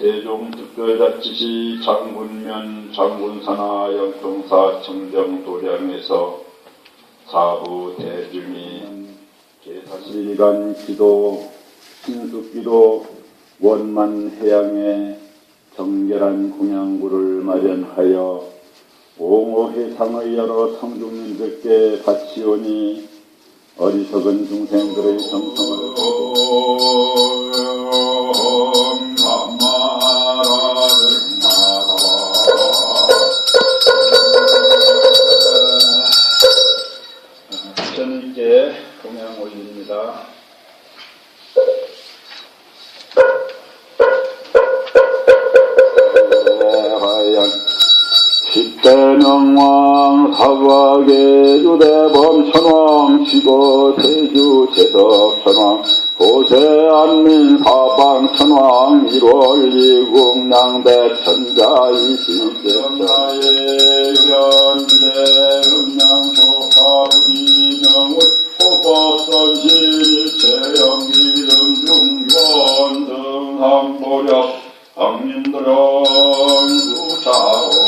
세종특별자치시 장군면 장군산하 영통사 청정도량에서 사부 대중이 제42간 기도 신숙기도 원만해양에 정결한 공양구를 마련하여 옹호해상의 여러 성중님들께 바치오니 어리석은 중생들의 정성을 부처님께 공양 올립니다. 십대명왕 사부하게 유대범 천왕 시고 세주 제덕 천왕 고세안민 사방 천왕 1월 이국 량대 천자 이시제자의 유연제 음양조 하루이명을 호법선신 일체영기름 중견 등함보력 황민도령 수사오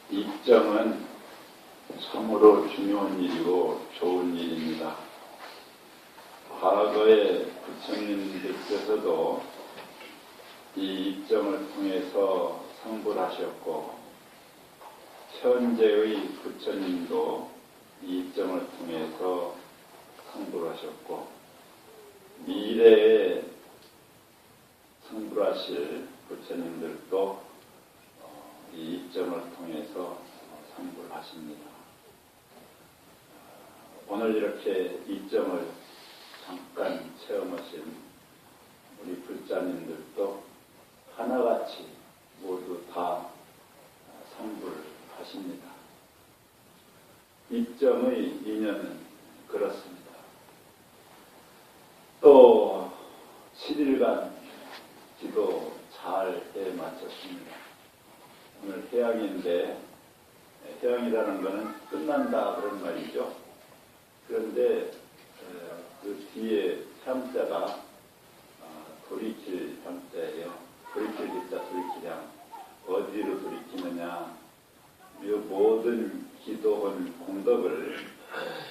입정은 참으로 중요한 일이고 좋은 일입니다. 과거에 부처님들께서도 이 입정을 통해서 성불하셨고, 현재의 부처님도 이 입정을 통해서 성불하셨고, 미래에 성불하실 부처님들도 이 입정을 통해서 성불하십니다. 오늘 이렇게 입정을 잠깐 체험하신 우리 불자님들도 하나같이 모두 다 성불하십니다. 입정의 인연은 그렇습니다. 또 7일간 기도 잘 해 마쳤습니다. 오늘 해양인데, 해양이라는 것은 끝난다 그런 말이죠. 그런데 그 뒤에 향자가 돌이킬 향자예요. 돌이킬 기자 돌이키량. 어디로 돌이키느냐? 이 모든 기도한 공덕을,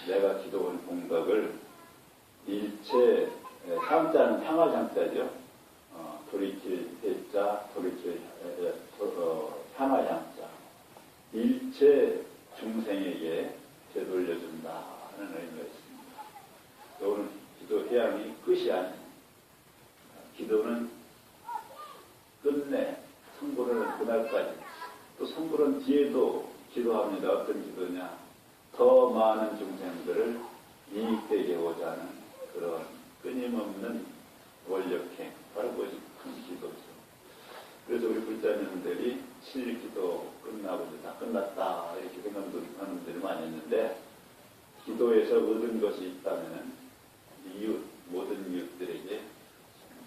내가 기도한 공덕을 일체, 향자는 향할 향자죠. 돌이킬 대자, 돌이킬 향할 향자. 일체 중생에게 되돌려준다는 의미가 있습니다. 오늘 기도 해양이 끝이 아니에요. 기도는 끝내, 성불하는 그날까지. 또 성불한 뒤에도 기도합니다. 어떤 기도냐? 더 많은 중생들을 이익되게 하고자 하는 그런 끊임없는 원력행, 바로 그것이 큰 기도죠. 그래서 우리 불자님들이 7일 기도 끝나고 이제 다 끝났다 이렇게 생각하는 분들이 많이 있는데, 기도에서 얻은 것이 있다면 이웃, 모든 이웃들에게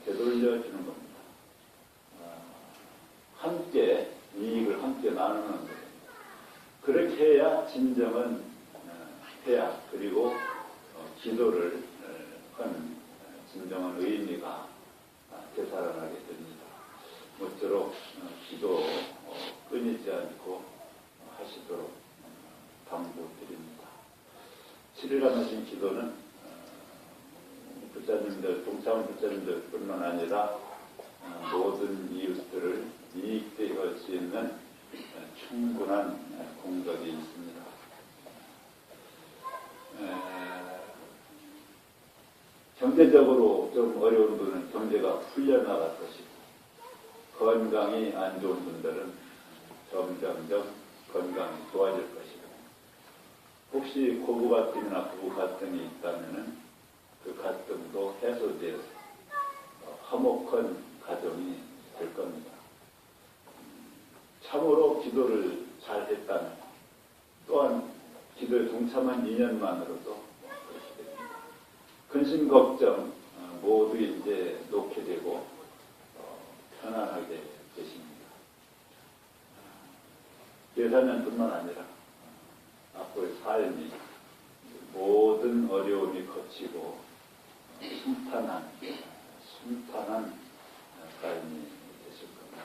되돌려주는 겁니다. 함께 이익을 함께 나누는 겁니다. 그렇게 해야 진정한 해야, 그리고 기도를 한 진정한 의미가 되살아나게 됩니다. 모쪼록 기도 끊이지 않고 하시도록 당부드립니다. 7일간 하신 기도는 불자님들, 동참한 불자님들 뿐만 아니라 모든 이웃들을 이익되게 할 수 있는 충분한 공덕이 있습니다. 경제적으로 좀 어려운 분은 경제가 풀려나갈 것이고, 건강이 안 좋은 분들은 점점점 건강이 좋아질 것이고, 혹시 고부 갈등이나 부부 갈등이 있다면 그 갈등도 해소되어서 화목한 가정이 될 겁니다. 참으로 기도를 잘 했다면, 또한 기도에 동참한 인연만으로도 그렇게 됩니다. 근심 걱정 모두 이제 놓게 되고 편안하게 되십니다. 예산년뿐만 아니라 앞으로의 삶이 모든 어려움이 거치고 순탄한 삶이 되실 겁니다.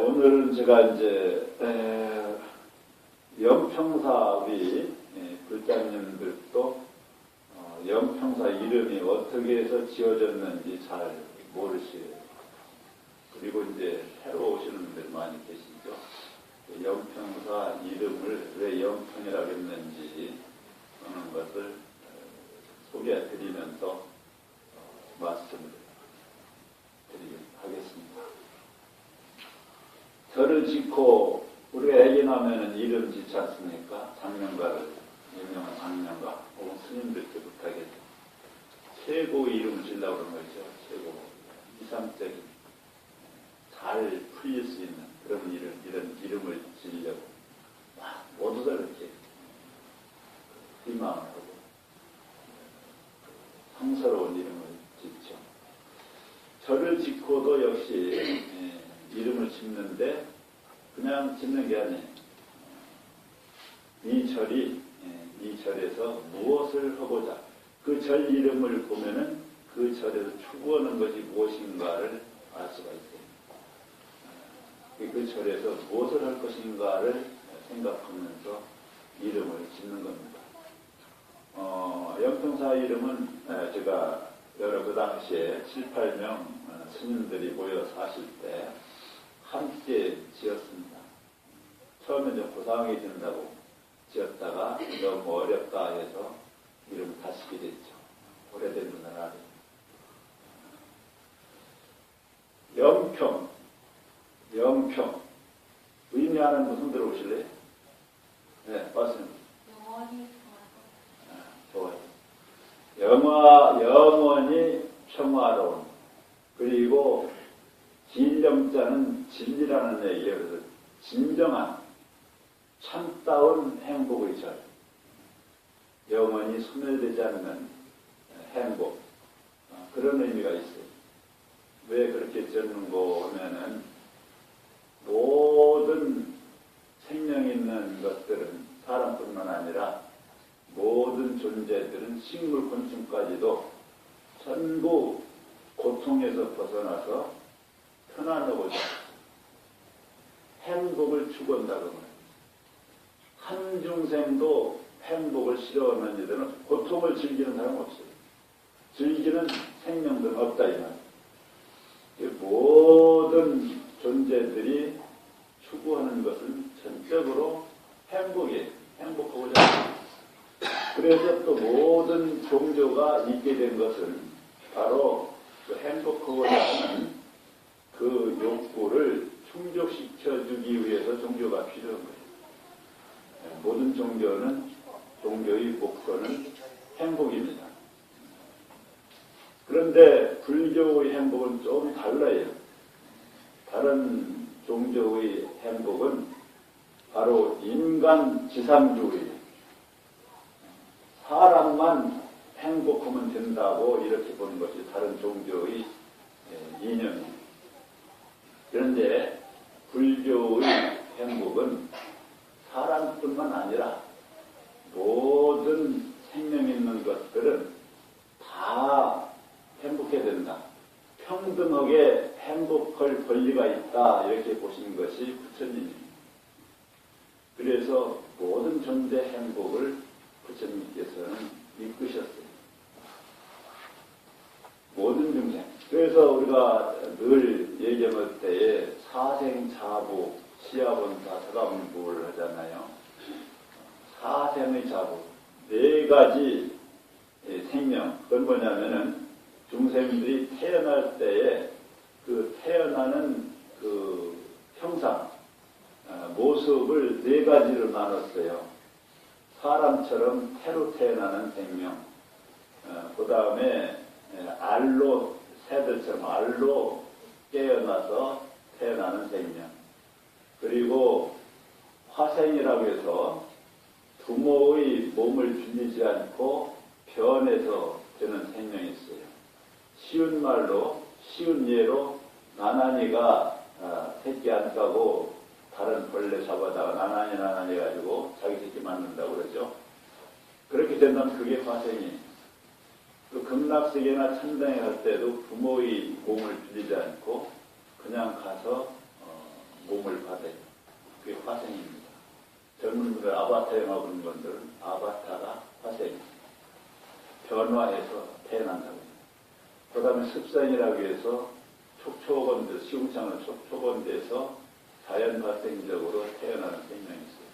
오늘은 제가 이제 영평사 우리 불자님들도 영평사 이름이 어떻게 해서 지어졌는지 잘 모르시고요. 그리고 이제 새로 오시는 분들 많이 계시죠. 영평사 이름을 왜 영평이라고 했는지 하는 것을 소개해 드리면서 말씀을 드리겠습니다. 절을 짓고 우리가 애기 나면은 이름 짓지 않습니까? 장명가를, 유명한 장명가 혹은 스님들께 부탁해서 최고의 이름을 지으려고 그런 거죠. 최고 이상적인, 잘 풀릴 수 있는 그런 이런 이름을 지으려고 모두가 이렇게 희망을 하고 성스러운 이름을 짓죠. 절을 짓고도 역시 이름을 짓는데 그냥 짓는 게 아니에요. 이 절에서 무엇을 하고자, 그 절 이름을 보면은 그 절에서 추구하는 것이 무엇인가를 알 수가 있어요. 그 절에서 무엇을 할 것인가를 생각하면서 이름을 짓는 겁니다. 영평사 이름은 제가 여러 그 당시에 7, 8명 스님들이 모여 사실 때 함께 지었습니다. 처음에 좀 고상하게 지는다고 지었다가 너무 어렵다 해서 이름을 다시 짓게 됐죠. 오래된 문화라. 영평. 의미하는 무슨 들어오실래요? 네, 맞습니다. 좋아요. 영원히 평화로운. 그리고 진정자는 진리라는 얘기예요. 그래서 진정한, 참다운 행복의 절. 영원히 소멸되지 않는 행복. 그런 의미가 있어요. 왜 그렇게 지었는고 하면은 모든 생명 있는 것들은 사람뿐만 아니라 모든 존재들은 식물, 곤충까지도 전부 고통에서 벗어나서 편안하고자 행복을 추구한다고 합니다. 한 중생도 행복을 싫어하는 이들은 고통을 즐기는 사람은 없어요. 즐기는 생명들은 없다 이 말이에요. 모든 존재들이 추구하는 것은 전적으로 행복이에요. 행복하고자 합니다. 그래서 또 모든 종교가 있게 된 것은 바로 그 행복하고자 하는 그 욕구를 충족시켜주기 위해서 종교가 필요한 거예요. 모든 종교는 종교의 목표는 행복입니다. 그런데 불교의 행복은 좀 달라요. 다른 종교의 행복은 바로 인간 지상주의. 사람만 행복하면 된다고 이렇게 보는 것이 다른 종교의 이념입니다. 그런데 불교의 행복은 사람뿐만 아니라 모든 생명 있는 것들은 다 행복해야 된다. 평등하게 행복할 권리가 있다. 이렇게 보시는 것이 부처님입니다. 그래서 모든 존재 행복을 부처님께서는 이끄셨어요. 모든 중생. 그래서 우리가 늘 얘기할 때에 사생자부, 시아본사, 서가문부를 하잖아요. 사생의 자부. 네 가지 생명. 그건 뭐냐면은 중생들이 태어날 때에 그 태어나는 그 형상, 모습을 네 가지로 나눴어요. 사람처럼 태로 태어나는 생명, 그 다음에 알로, 새들처럼 알로 깨어나서 태어나는 생명, 그리고 화생이라고 해서 부모의 몸을 빌리지 않고 변해서 되는 생명이 있어요. 쉬운 말로, 쉬운 예로 나난이가 새끼 안 까고 다른 벌레 잡아다가 나난이 해가지고 자기 새끼 만든다고 그러죠. 그렇게 된다면 그게 화생이에요. 또 극락세계나 천당에 갈 때도 부모의 몸을 빌리지 않고 그냥 가서 몸을 받아요. 그게 화생입니다. 젊은 분들 아바타 영화 보는 분들은 아바타가 화생입니다. 변화해서 태어난다고 해요. 그 다음에 습생이라고 해서 촉초건들, 시궁창은 촉초건돼서 자연 발생적으로 태어나는 생명이 있어요.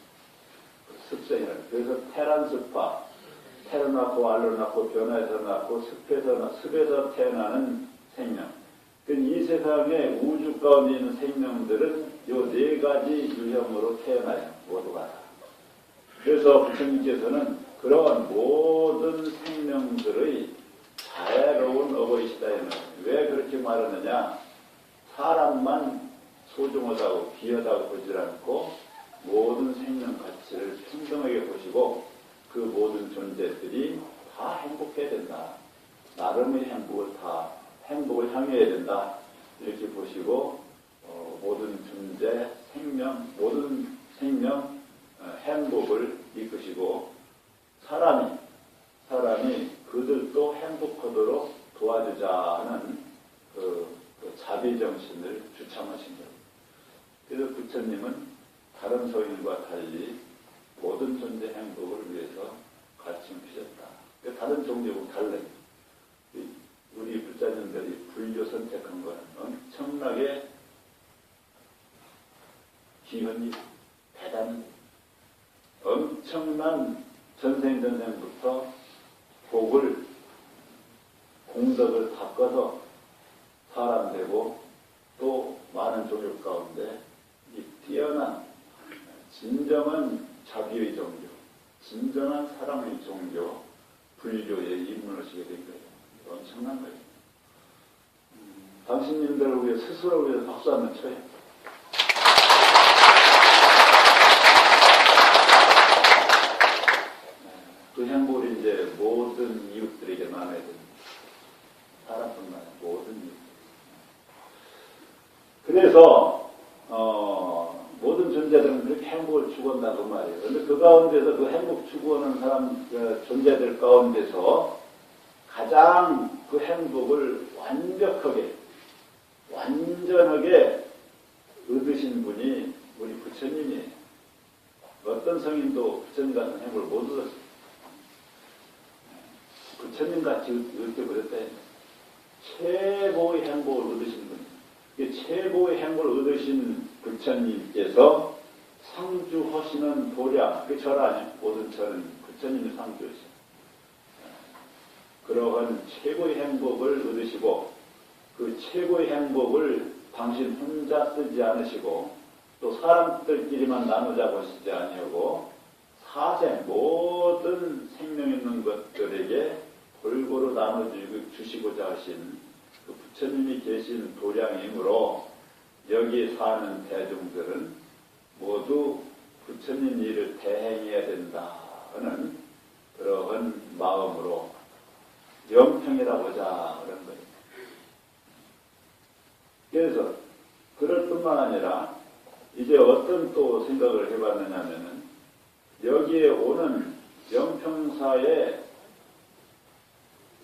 습생이라고. 그래서 테란습화, 태로 낳고 알로 낳고 변화해서 낳고 습에서 태어나는 생명. 이 세상에 우주 가운데 있는 생명들은 요 네 가지 유형으로 태어나요. 모두가 다. 그래서 부처님께서는 그런 모든 생명들의 자애로운 어버이시다. 왜 그렇게 말하느냐? 사람만 소중하다고 귀하다고 보지 않고 모든 생명 가치를 평등하게 보시고 그 모든 존재들이 다 행복해야 된다. 나름의 행복을 향해야 된다. 이렇게 보시고 모든 존재, 모든 생명 행복을 이끄시고 사람이 그들도 행복하도록 도와주자 하는 그 자비정신을 주창하신 거예요. 그래서 부처님은 다른 성인과 달리 모든 존재 행복을 위해서 가르침 주셨다. 다른 종교하고 달라요. 우리 불자님들이 불교 선택한 건 엄청나게 기원이 대단히 엄청난 전생부터 복을 공덕을 바꿔서 사람 되고 또 많은 종교 가운데 이 뛰어난 진정한 자비의 종교, 진정한 사랑의 종교, 불교에 입문하시게 된 거예요. 엄청난 거예요. 당신님들을 위해 스스로를 위해서 박수 한번 쳐요. 그 행복을 이제 모든 이웃들에게 나눠야 됩니다. 사람뿐만 아니라 모든 이웃. 그래서 모든 존재들은 그렇게 행복을 추구한다고 말이에요. 그런데 그 가운데서 그 행복 추구하는 사람 존재들 가운데서 가장 그 행복을 완벽하게 완전하게 얻으신 분이 우리 부처님이에요. 어떤 성인도 부처님 같은 행복을 못 얻었어요. 부처님 같이 얻게 그랬다. 최고의 행복을 얻으신 분이에요. 최고의 행복을 얻으신 부처님께서 상주하시는 도량, 그게 절 아니에요. 모든 절은 부처님이 상주하시죠. 그러한 최고의 행복을 얻으시고 그 최고의 행복을 당신 혼자 쓰지 않으시고 또 사람들끼리만 나누자고 하시지 아니하고 사생 모든 생명 있는 것들에게 골고루 나눠주시고자 하신 그 부처님이 계신 도량이므로 여기 사는 대중들은 모두 부처님 일을 대행해야 된다는 그러한 마음으로 영평이라고자 그런 거예요. 그래서 그럴 뿐만 아니라 이제 어떤 또 생각을 해봤느냐 하면은 여기에 오는 영평사에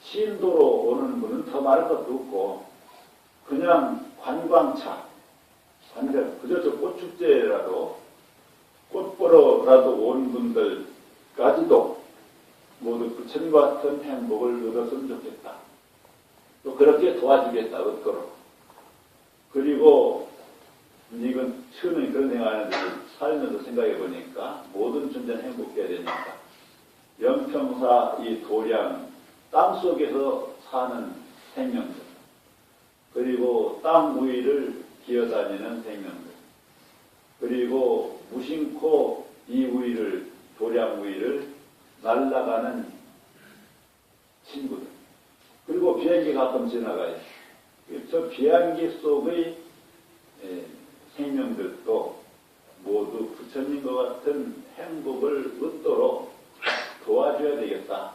신도로 오는 분은 더 말할 것도 없고 그냥 관광차 그저 저 꽃축제라도 꽃 보러라도 온 분들까지도 모두 부처님 같은 행복을 얻었으면 좋겠다. 또 그렇게 도와주겠다. 얻도록. 그리고 이건 처음에 그런 생각하는데 살면서 생각해 보니까 모든 존재는 행복해야 되니까 영평사 이 도량 땅속에서 사는 생명들 그리고 땅 위를 기어다니는 생명들 그리고 무심코 이 위를 도량 위를 날아가는 친구들 그리고 비행기 가끔 지나가요. 저 비행기 속의 생명들도 모두 부처님과 같은 행복을 얻도록 도와줘야 되겠다.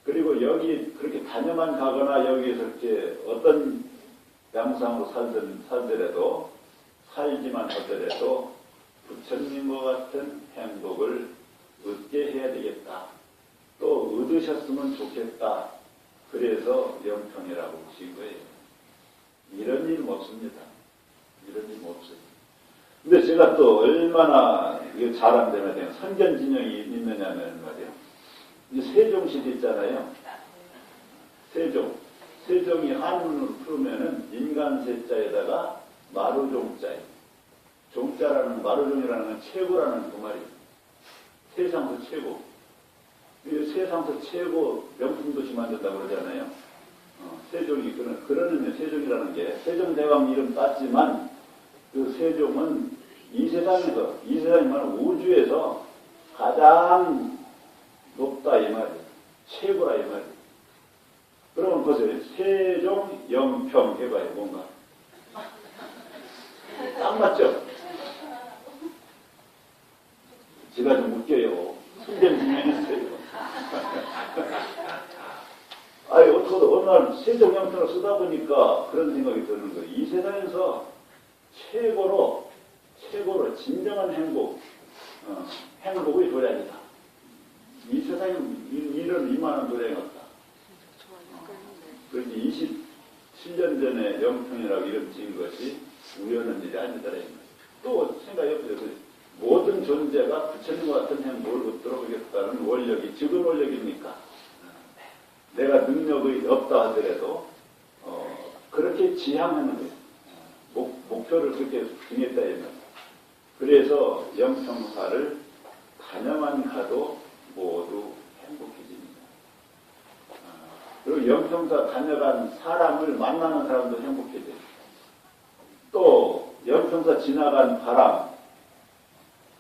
그리고 여기 그렇게 다녀만 가거나 여기에서 이렇게 어떤 양상으로 살더라도 살지만 하더라도 부처님과 같은 행복을 얻게 해야 되겠다. 또 얻으셨으면 좋겠다. 그래서 영평이라고 부신 거예요. 이런 일 없습니다. 이런 일 없어요. 근데 제가 또 얼마나 이거 잘한다면 선견진영이 있느냐면 말이에요. 이제 세종시대 있잖아요. 세종이 한문으로 풀으면은 인간세자에다가 마루종자예요. 종자라는 마루종이라는 건 최고라는 그 말이에요. 세상에서 최고. 세상에서 최고 명품도시 만든다고 그러잖아요. 세종이 그러는 세종이라는 게 세종대왕 이름 땄지만 그 세종은 이 세상이면 우주에서 가장 높다 이 말이에요. 최고라 이 말이에요. 그러면 보세요. 세종, 영평 해봐요. 뭔가 딱 맞죠? 제가 좀 웃겨요. 순견진명했어요. 아니 어떻게 어느 날 세종 영평을 쓰다 보니까 그런 생각이 드는 거예요. 이 세상에서 최고로 진정한 행복의 도량이다. 이 세상에 이런 이만한 도량이 없다. 그렇게 27년 전에 영평이라고 이름 지은 것이 우연한 일이 아니더라. 또 생각해보세요. 모든 존재가 부처님과 같은 행복을 얻도록 하겠다는 원력이 지금 원력입니까? 내가 능력이 없다 하더라도 그렇게 지향하는 거예요. 목표를 그렇게 정했다 이면. 그래서 영평사를 다녀만 가도 모두 행복해집니다. 그리고 영평사 다녀간 사람을 만나는 사람도 행복해져요. 또 영평사 지나간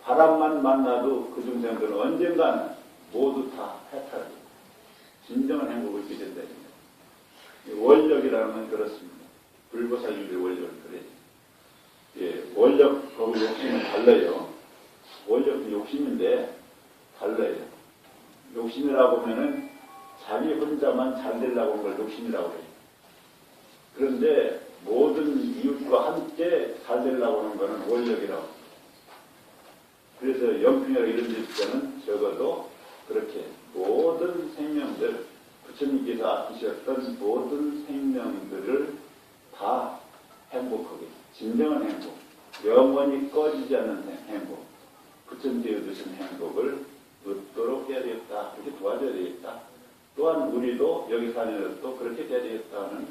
바람만 만나도 그 중생들은 언젠가는 모두 다 해탈해요. 진정한 행복을 얻게 된다. 원력이라는 건 그렇습니다. 불보살님의 원력은 그래요. 예, 원력하고 욕심은 달라요. 원력도 욕심인데 달라요. 욕심이라고 하면은 자기 혼자만 잘 되려고 하는 걸 욕심이라고 해요. 그런데 모든 이웃과 함께 잘 되려고 하는 것은 원력이라고 해요. 그래서 영평이라고 이런 데 있을 때는 적어도 그렇게 모든 생명들, 부처님께서 아끼셨던 모든 생명들을 다 행복하게, 진정한 행복, 영원히 꺼지지 않는 행복, 부처님께서 주신 행복을 얻도록 해야 되겠다. 그렇게 도와줘야 되겠다. 또한 우리도 여기 사는 또 그렇게 해야 되겠다는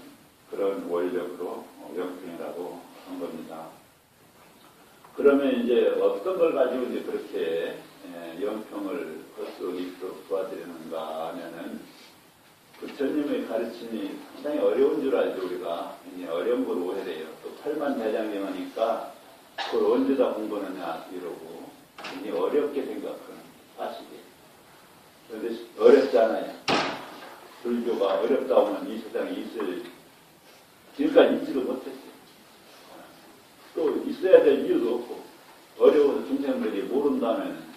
그런 원력으로 영평이라고 한 겁니다. 그러면 이제 어떤 걸 가지고 이제 그렇게 영평을 할 수 있도록 도와드리는가 하면은 부처님의 가르침이 상당히 어려운 줄 알죠. 우리가 어려운 걸 오해해요. 또 팔만대장경하니까 그걸 언제 다 공부하느냐 이러고 굉장히 어렵게 생각하는 사실이에요. 그런데 어렵잖아요. 불교가 어렵다 하면 이 세상에 있어야지. 지금까지 있지도 못했어요. 또 있어야 될 이유도 없고 어려워서 중생들이 모른다면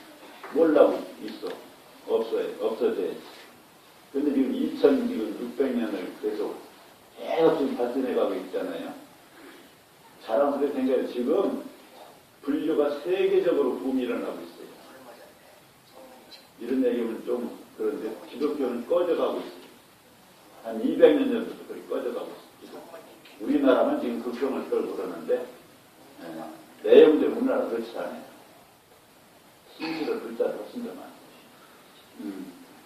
몰라고 있어. 없어져야지. 근데 지금 2600년을 계속 지금 발전해가고 있잖아요. 자랑스럽게 생각해요. 지금 불교가 세계적으로 붐이 일어나고 있어요. 이런 얘기는 좀 그런데 기독교는 꺼져가고 있어요. 한 200년 전부터 그렇게 꺼져가고 있어요. 우리나라만 지금 극성을 떨고 그러는데 내용대로 우리나라 그렇지 않아요. 신실을 글자로 쓴다만.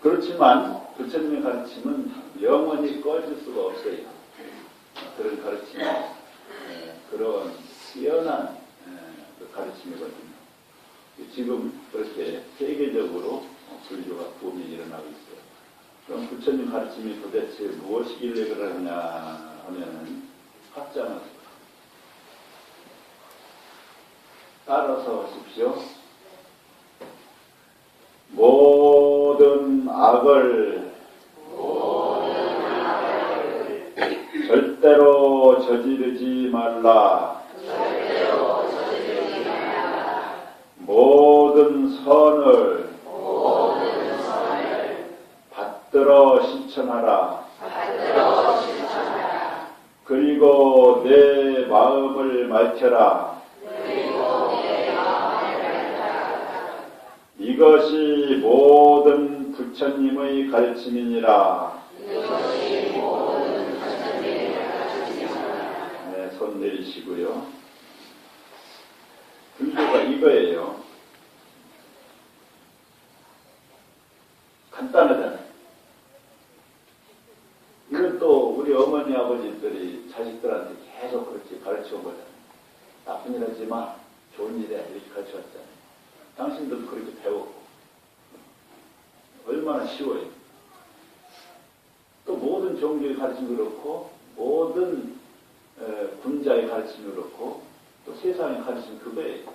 그렇지만 부처님의 가르침은 영원히 꺼질 수가 없어요. 그런 가르침이 그런 뛰어난 그 가르침이거든요. 지금 그렇게 세계적으로 불교가 붐이 일어나고 있어요. 그럼 부처님 가르침이 도대체 무엇이길래 그러냐 하면은 학자는 따라서 하십시오. 모든 악을 절대로 저지르지 말라. 모든 선을 받들어 실천하라. 그리고 내 마음을 밝혀라. 이것이 모든 부처님의 가르침이니라. 네, 손 내리시고요. 불교가 이거예요. 간단하잖아요. 이건 또 우리 어머니 아버지들이 자식들한테 계속 그렇게 가르쳐 보잖아요. 나쁜 일 하지 마, 좋은 일 해, 이렇게 가르쳐 왔잖아요. 당신들도 그렇게 배웠고 얼마나 쉬워요. 또 모든 종교의 가르침이 그렇고 모든 군자의 가르침이 그렇고 또 세상의 가르침이 그거예요.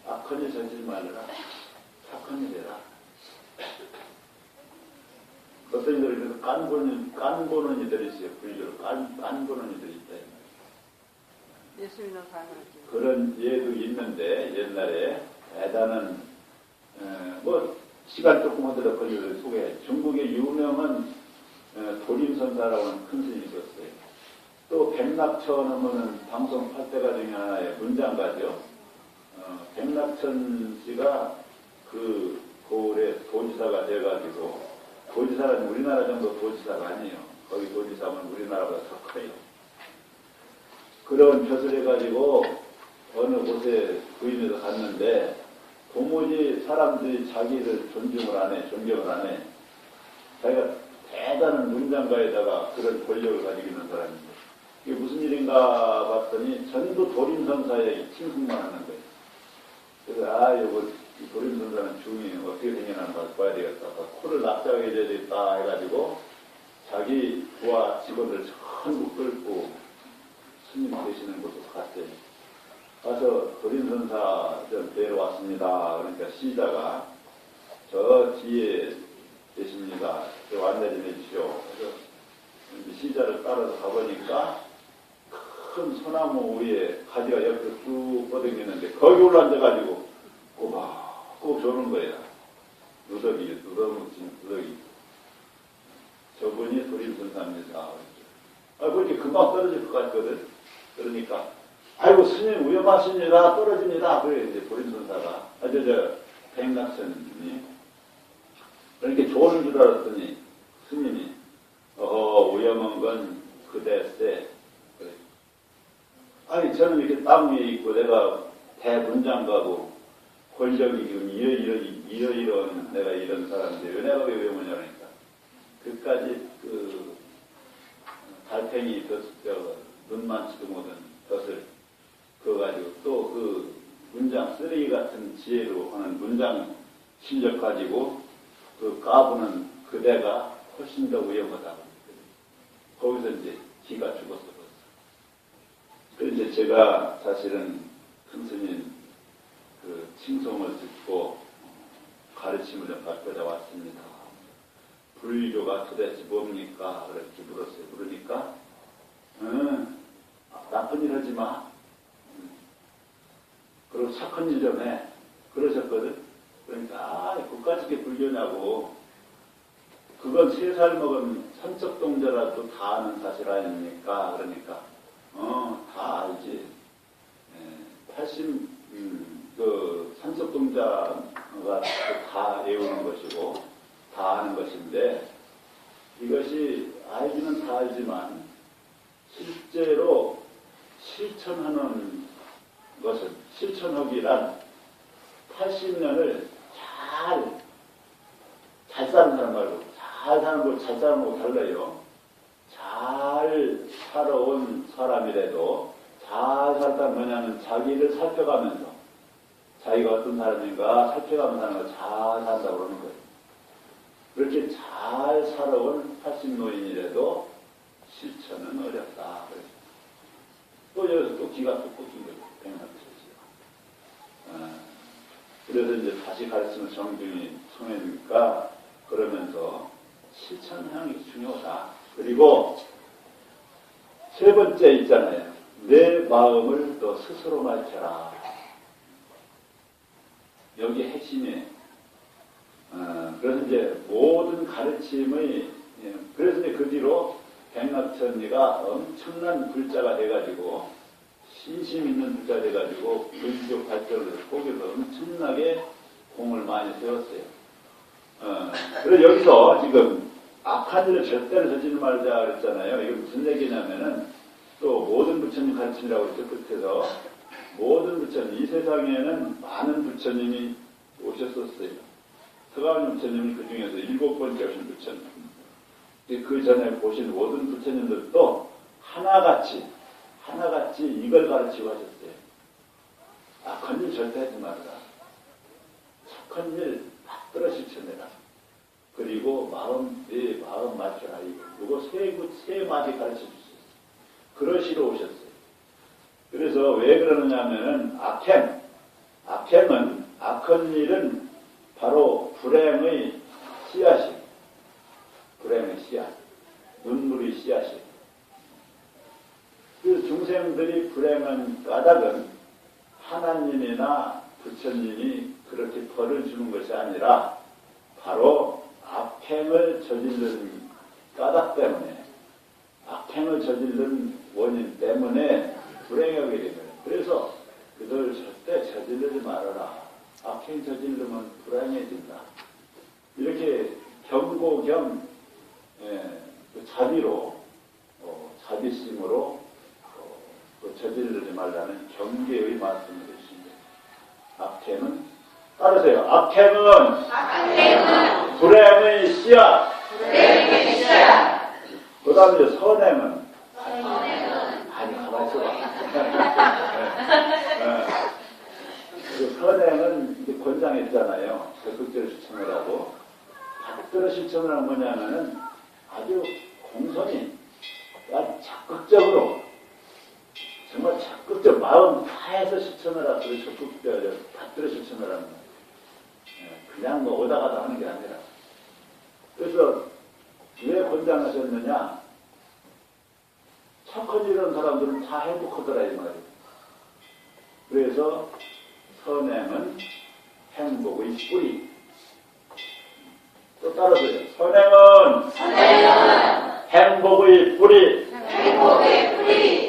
악한 일 저지르지 말라. 착한 일 해라. 어떤 이들이 그래서 깐 보는 이들이 있어요. 불교로 깐 보는 이들이 있다. 예수님은 가능하죠. 그런 예도 있는데 옛날에 대단한 뭐 시간 조금 하더라도 그를 소개해. 중국의 유명한 도림선사라고 하는 큰 스님이 있었어요. 또 백낙천 하면은 방송 8대가 중에 하나의 문장가죠. 백낙천 씨가 그 고을에 도지사가 돼가지고 도지사는 우리나라 정도 도지사가 아니에요. 거기 도지사면 우리나라보다 더 커요. 그런 벼슬 해가지고 어느 곳에 부임해서 갔는데 도무지 사람들이 자기를 존중을 안 해, 존경을 안 해. 자기가 대단한 문장가에다가 그런 권력을 가지고 있는 사람인데 이게 무슨 일인가 봤더니 전부 도림선사에게 칭송만 하는 거예요. 그래서 이거 도림선사는 중이 어떻게 생겨나는 거 봐야 되겠다. 코를 납작하게 해줘야 되겠다 해가지고 자기 부하 직원들 전부 끌고 스님 계시는 곳으로 갔어요. 가서 도림선사 좀 뵈러 왔습니다. 그러니까 시자가 저 뒤에 계십니다. 저 안내 좀 해주시오. 그래서 시자를 따라서 가보니까 큰 소나무 위에 가지가 옆으로 쭉 뻗어있는데 거기 올라앉아가지고 꼬박꼬박 조는 거예요. 누더기. 저분이 도림선사입니다. 그렇게 금방 떨어질 것 같거든. 그러니까 아이고 스님 위험하십니다. 떨어집니다. 그래 이제 도림선사가 백낙천이 그렇게 조는 줄 알았더니 스님이 위험한 건 그대세. 그래. 아니 저는 이렇게 땅 위에 있고 내가 대문장가고 권력이 지금 이러이러한 내가 이런 사람인데 왜 내가 왜 위험하냐니까 그까지 그 달팽이 눈만치도 못한 덫을 그거 가지고 또 그 문장 쓰레기 같은 지혜로 하는 문장 실력 가지고 그 까부는 그대가 훨씬 더 위험하다고. 거기서 이제 기가 죽었어. 그래서 제가 사실은 큰 스님 그 칭송을 듣고 가르침을 좀 받고자 왔습니다. 불교가 도대체 뭡니까? 그렇게 물었어요. 그러니까 나쁜 일 하지 마. 그리고 착한 일 좀 해. 그러셨거든. 그러니까 그까짓 게 불교냐고. 그건 3살 먹은 삼척동자라도 다 아는 사실 아닙니까? 그러니까 다 알지. 80 삼척동자가 다 외우는 것이고 다 아는 것인데 이것이 알기는 다 알지만 실제로 실천하는 것은 실천하기란 80년을 잘 사는 사람 말고 잘 사는 걸 잘 사는 거고 달라요. 잘 살아온 사람이라도 잘 살다 뭐냐면 자기를 살펴가면서 자기가 어떤 사람인가 살펴가면서 하는 거 잘 산다고 그러는 거예요. 그렇게 잘 살아온 80노인이라도 실천은 어렵다. 또 여기서 또 기가 또 꽂힌 거예요. 그래서 이제 다시 가르침을 정중히 청해주니까 그러면서 실천하는 게 중요하다. 그리고 세 번째 있잖아요. 내 마음을 너 스스로 밝혀라. 여기 핵심이에요. 그래서 이제 모든 가르침의 그래서 이제 그 뒤로 백낙천리가 엄청난 불자가 돼가지고 신심 있는 불자 돼가지고 불교 발전을 거기서 엄청나게 공을 많이 세웠어요. 그래서 여기서 지금 악한 일을 절대로 저지르지 말자 그랬잖아요. 이게 무슨 얘기냐면은 또 모든 부처님 가르침이라고 했죠. 끝에서 모든 부처님 이 세상에는 많은 부처님이 오셨었어요. 서가모니 부처님이 그 중에서 7번째 오신 부처님. 그 전에 보신 모든 부처님들도 하나같이 이걸 가르치고 하셨어요. 악한 일 절대 하지 말아라. 착한 일 받들어 실천해라. 그리고 내 마음 맞춰라. 이거 세 마디 가르쳐 주셨어요. 그러시러 오셨어요. 그래서 왜 그러느냐 하면은 악행은 악한 일은 바로 불행의 씨앗이 불행의 씨앗, 눈물의 씨앗이. 그 중생들이 불행한 까닭은 하나님이나 부처님이 그렇게 벌을 주는 것이 아니라 바로 악행을 저지른 까닭 때문에 악행을 저지른 원인 때문에 불행하게 된 거예요. 그래서 그들 절대 저지르지 말아라. 악행 저지르면 불행해진다. 이렇게 경고 겸 그 자비로 자비심으로 저지르지 말라는 경계의 말씀을 해주신 거예요. 악행은 따르세요. 악행은 불행의 씨앗. 그 다음에 선행은 아니 가만히 있어봐. 그 선행은 이제 권장했잖아요. 적극적으로 실천을 하고 적극적으로 실천을 하는 뭐냐면은 아주 공손히 아주 적극적으로 정말 적극적 마음 다해서 실천을 하고 적극적으로 받들어 실천을 하는 거예요. 그냥 뭐 오다 가다 하는 게 아니라. 그래서 왜 권장하셨느냐? 착한 이런 사람들은 다 행복하더라 이 말이에요. 그래서 선행은 행복의 뿌리. 또 따라서요. 선행은 행복의 뿌리. 네.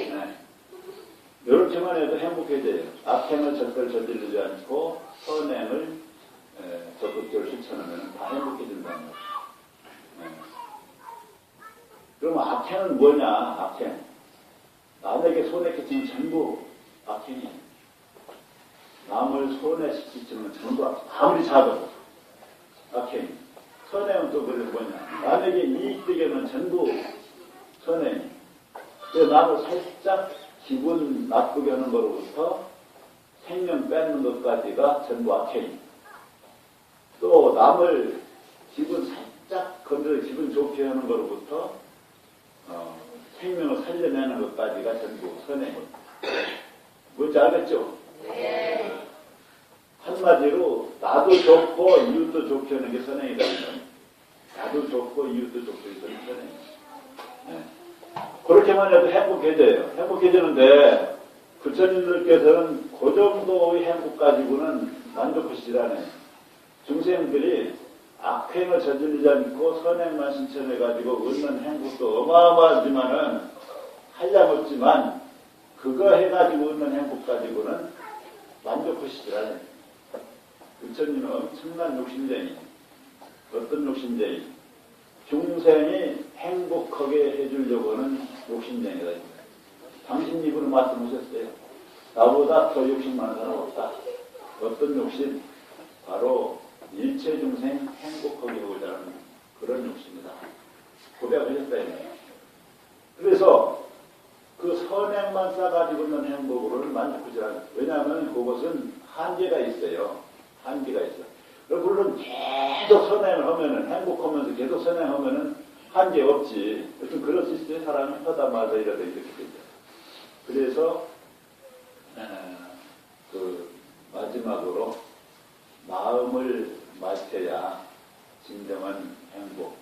이렇게만 해도 행복해져요. 악행을 절대로 저지르지 않고 선행을 적극적으로 실천하면 다 행복해진다는 거죠. 네. 그럼 악행은 뭐냐? 악행. 남에게 손해끼치면 전부 악행이에요. 남을 손해시키면 전부 악행. 아무리 작아도 악행. 선행은 또 그게 뭐냐? 남에게 이익되게 하면 전부 선행. 남을 살짝 기분 나쁘게 하는 것로부터 생명 뺏는 것까지가 전부 악행. 또 남을 기분 살짝 건드려 기분 좋게 하는 것로부터 생명을 살려내는 것까지가 전부 선행. 뭔지 알겠죠? 네. 한마디로 나도 좋고 이웃도 좋게 하는 게 선행이다. 나도 좋고 이웃도 좋게 하는 게 선행이다. 네. 그렇게만 해도 행복해져요. 행복해지는데 부처님들께서는 그 정도의 행복 가지고는 만족하시질 않아요. 중생들이 악행을 저지르지 않고 선행만 실천해가지고 얻는 행복도 어마어마하지만은 한량없지만 그거 해가지고 얻는 행복 가지고는 만족하시질 않아요. 부처님은 엄청난 욕심쟁이. 어떤 욕심쟁이? 중생이 행복하게 해주려고 하는 욕심쟁이다. 당신 입으로 말씀하셨어요. 나보다 더 욕심 많은 사람 없다. 어떤 욕심? 바로 일체 중생 행복하게 하고자 하는 그런 욕심이다. 고백하셨어요. 그래서 그 선행만 쌓아가지고 있는 행복으로는 만족하지 않아요. 왜냐하면 그것은 한계가 있어요. 한계가 있어요. 물론 계속 선행을 하면은, 행복하면서 계속 선행하면은 한계 없지. 여튼 그럴 수 있어요. 사람이 하다 마다 이러다 이렇게 되죠. 그래서, 마지막으로 마음을 맞춰야 진정한 행복,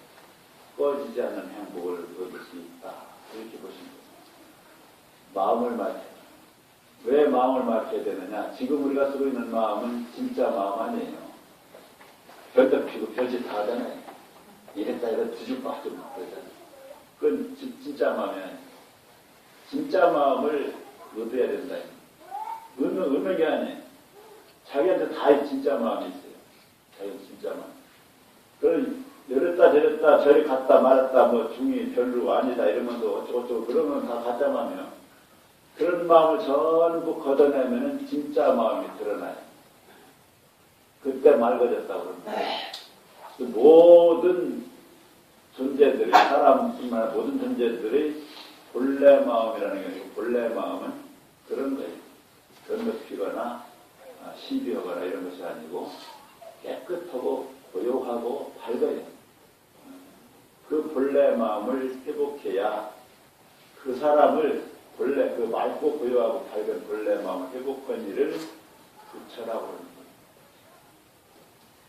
꺼지지 않는 행복을 얻을 수 있다. 이렇게 보시면 됩니다. 마음을 맞춰야. 왜 마음을 맞춰야 되느냐? 지금 우리가 쓰고 있는 마음은 진짜 마음 아니에요. 별도 피고 별짓 다 하잖아요. 이랬다 이랬다 뒤집어 좀 그러잖아요. 그건 진짜 마음이 아니에요. 진짜 마음을 얻어야 된다. 얻는 게 아니에요. 자기한테 다 진짜 마음이 있어요. 자기 진짜 마음. 그걸 이랬다 저랬다 저리 갔다 말았다 뭐 중이 별로 아니다 이러면서 어쩌고저쩌고 그러면 다 가짜 마음이에요. 그런 마음을 전부 걷어내면 진짜 마음이 드러나요. 그때 맑아졌다고 그럽니다. 모든 존재들이, 사람뿐만 아니라 모든 존재들이 본래 마음이라는 게 아니고 본래 마음은 그런 거예요. 건너피거나 시비하거나 이런 것이 아니고 깨끗하고 고요하고 밝아요. 그 본래 마음을 회복해야 그 사람을 본래 그 맑고 고요하고 밝은 본래 마음을 회복한 일을 부처라고 합니다.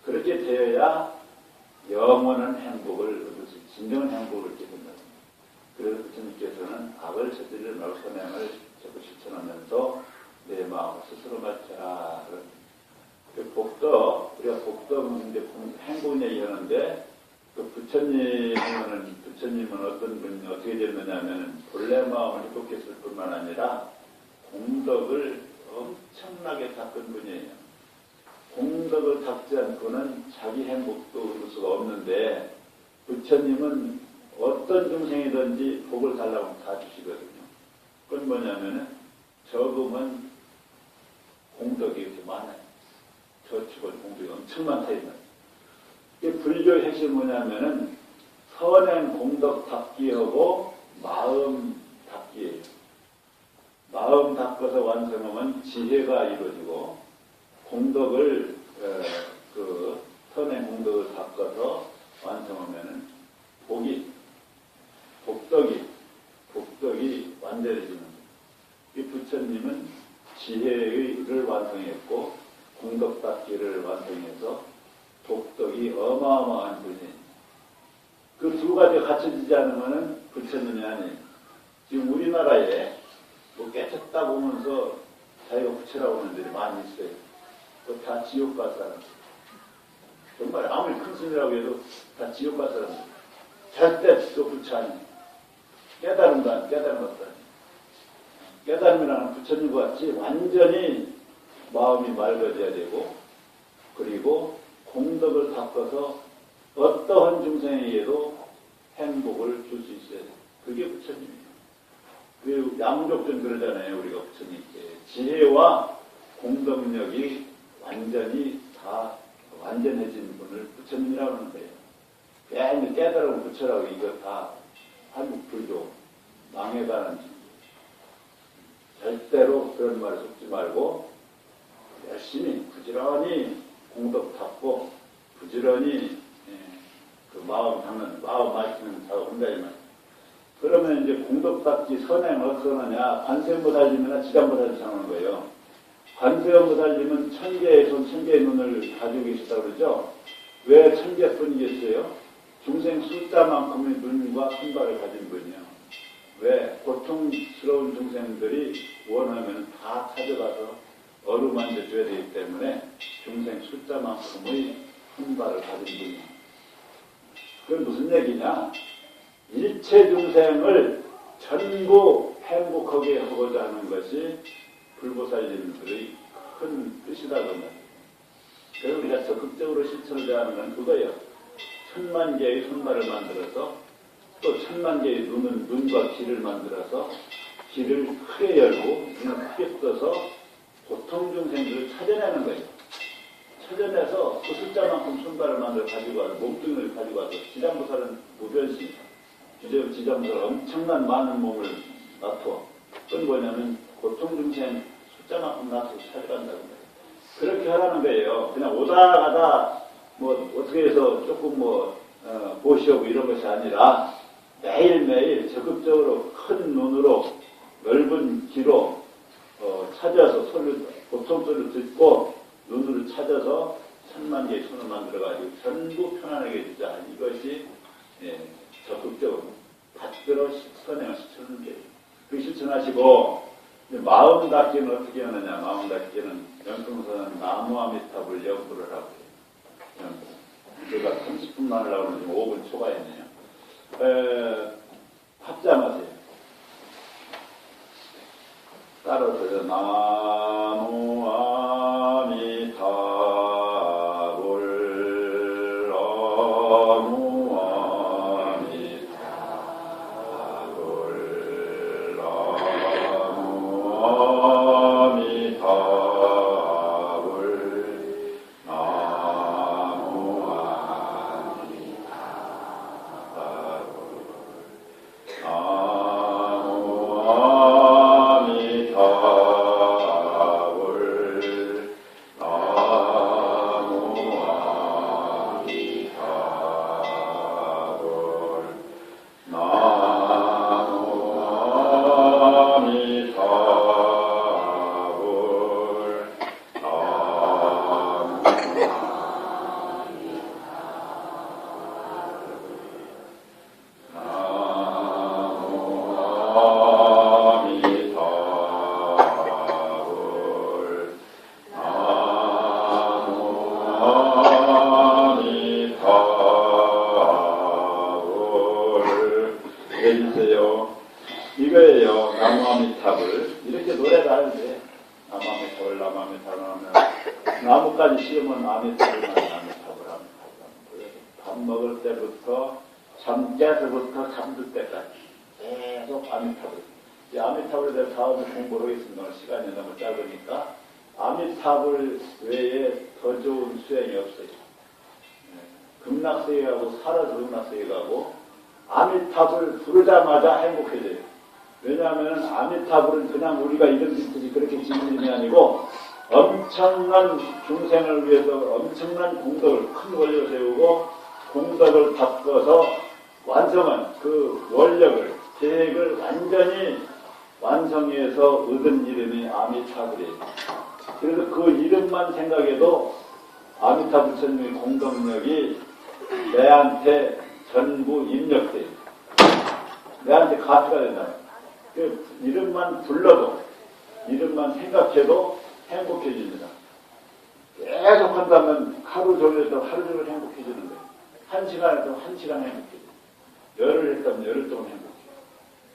그렇게 되어야 영원한 행복을 얻을 수, 진정한 행복을 얻게 된다. 그래서 부처님께서는 악을 저지르지 말고 선행을 자꾸 실천하면서 내 마음을 스스로 맞춰라. 그 복덕, 우리가 복덕은 이제 행복 얘기하는데 그 부처님은 어떤 분이 어떻게 됐느냐면 본래 마음을 회복했을 뿐만 아니라 공덕을 엄청나게 닦은 분이에요. 공덕을 닦지 않고는 자기 행복도 얻을 수가 없는데 부처님은 어떤 중생이든지 복을 달라고 하면 다 주시거든요. 그건 뭐냐면은 적으면 공덕이 이렇게 많아요. 공덕이 엄청 많다 이 말. 이 불교의 핵심이 뭐냐면은 선행 공덕 닦기하고 마음 닦기예요. 마음 닦아서 완성하면 지혜가 이루어지고 공덕을 그 선행 공덕을 닦아서 완성하면은 복덕이 완전해지는 거예요. 이 부처님은 지혜를 완성했고 공덕 닦기를 완성해서 복덕이 어마어마한 분이에요. 그 두 가지가 갖춰지지 않으면 부처님이 아니에요. 지금 우리나라에 뭐 깨쳤다 보면서 자기가 부처라고 하는 분들이 많이 있어요. 또 다 지옥 갈 사람. 정말 아무리 큰 스님이라고 해도 다 지옥 갈 사람. 절대 또 부처 아니에요. 깨달은 거 아니에요. 깨달은 것도 아니에요. 깨달음이라는 부처님과 같이 완전히 마음이 맑아져야 되고 그리고 공덕을 닦아서 어떠한 중생에게도 행복을 줄 수 있어야 돼요. 그게 부처님이에요. 그 양족전 그러잖아요. 우리가 부처님께 지혜와 공덕력이 완전히 다 완전해진 분을 부처님이라고 하는 거예요. 괜히 깨달은 부처라고 이거 다 한국 불교 망해가는 절대로 그런 말 속지 말고 열심히 부지런히 공덕 닦고 부지런히 그 마음 닦는 마음 마시는 작업 한다 이 말. 그러면 이제 공덕 닦기 선행 어떻게 하느냐? 관세음보살님이나 지장보살님 하는 거예요. 관세음보살님은 천개의 손, 천개의 눈을 가지고 계시다고 그러죠. 왜 천개뿐이겠어요? 중생 숫자만큼의 눈과 손발을 가진 분이요. 왜? 고통스러운 중생들이 원하면 다 찾아가서 어루만져 줘야 되기 때문에 중생 숫자만큼의 손발을 가진 분이요. 그건 무슨 얘기냐? 일체 중생을 전부 행복하게 하고자 하는 것이 불보살님들의 큰 뜻이라고 합니다. 그래서 우리가 적극적으로 실천을 하는 건 그거예요. 1000만 개의 손발을 만들어서 또 1000만 개의 눈과 귀를 만들어서 귀를 크게 열고 눈을 크게 떠서 고통 중생들을 찾아내는 거예요. 찾아내서 그 숫자만큼 손발을 만들어 가지고 와서 몸뚱이를 가지고 와서 지장보살은 무변신, 지장보살은 엄청난 많은 몸을 놔둬. 그건 뭐냐면 고통 중생 숫자만큼 놔둬서 찾아간다는 거예요. 그렇게 하라는 거예요. 그냥 오다 가다 뭐 어떻게 해서 조금 보시오고 이런 것이 아니라 매일매일 적극적으로 큰 눈으로 넓은 귀로 찾아서 고통 소리를 듣고 눈으로 찾아서 1000만 개의 손을 만들어가지고 전부 편안하게 해주자. 이것이 적극적으로 받들어 선행을 시키는 게 그 실천하시고 마음 닦기는 어떻게 하느냐. 마음 닦기는 연금선은 나무아미탑을 연구를 하고 제가 30분만 하려고 하는데 5분 초과했네요. 합장하세요. 따라서 나무아미타불 나무아미타불 해주세요. 이거예요. 나무아미탑을 이렇게 노래를 하는데 나무아미탑을 하면 나무까지 씌우면 아미탑을 하면 밥 먹을 때부터 잠 깨서부터 잠들 때까지 계속 아미탑을. 이 아미탑을 대해서 다음에 공부를 하겠습니다. 시간이 너무 짧으니까 아미탑을 외에 더 좋은 극락세계 가고 살아서 극락세계 가고 아미타불을 부르자마자 행복해져요. 왜냐하면 아미타불은 그냥 우리가 이름 짓듯이 그렇게 짓는 일이 아니고 엄청난 중생을 위해서 엄청난 공덕을 큰 원력을 세우고 공덕을 닦아서 완성한 그 원력을 계획을 완전히 완성해서 얻은 이름이 아미타불이에요. 그래서 그 이름만 생각해도 아미타 부처님의 공덕력이 내한테 전부 입력돼요. 내한테 가치가 된다. 그 이름만 불러도, 이름만 생각해도 행복해집니다. 계속 한다면 하루 종일 했다면 하루 종일 행복해지는데, 한 시간 했다면 한 시간 행복해져요. 열흘 했다면 열흘 동안 행복해요.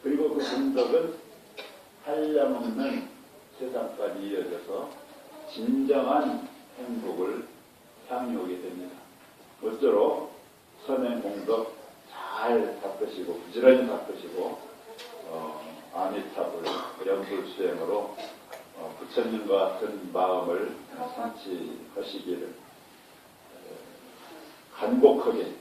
그리고 그 공덕은 한량없는 세상까지 이어져서 진정한 행복을 향해 오게 됩니다. 모쪼록 선행 공덕 잘 닦으시고 부지런히 닦으시고 아미타불 염불 수행으로 부처님과 같은 마음을 성취하시기를 간곡하게